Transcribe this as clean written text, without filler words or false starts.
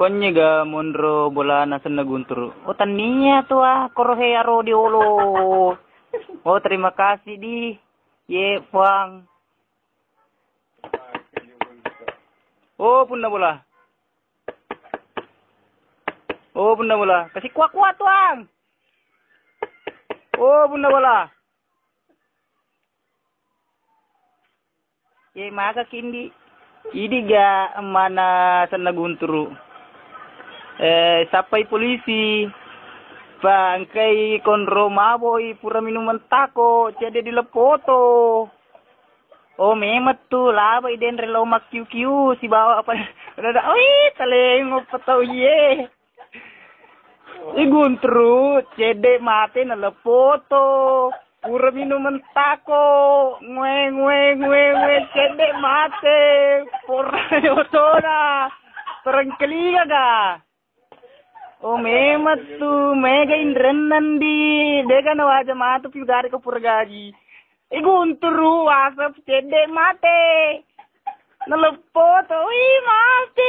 Konye ga mondro bola nasan na gunturu. Oh tania tuh korohe aro di olo. Oh terima kasih di. Ye Fuang. Oh punna bola. Oh punna bola. Kasih kuat-kuat tuang. Oh punna bola. Ye maka kindi. Idi ga mana sana gunturu. Sampai polisi. Bangkai konro maboy pura minuman tako. Jadi dilepoto. Oh memet tuh lah iden relo mak kiu si bawa apa ada taleng patau ye guntru cede mate na lepoto pura minuman tako ngwe cede mate pura yotona terengkeliga ga oh memet tuh mega indrenan di dega na waja matu piu dari ke pura gaji guntru asap cede mate nelepoto mate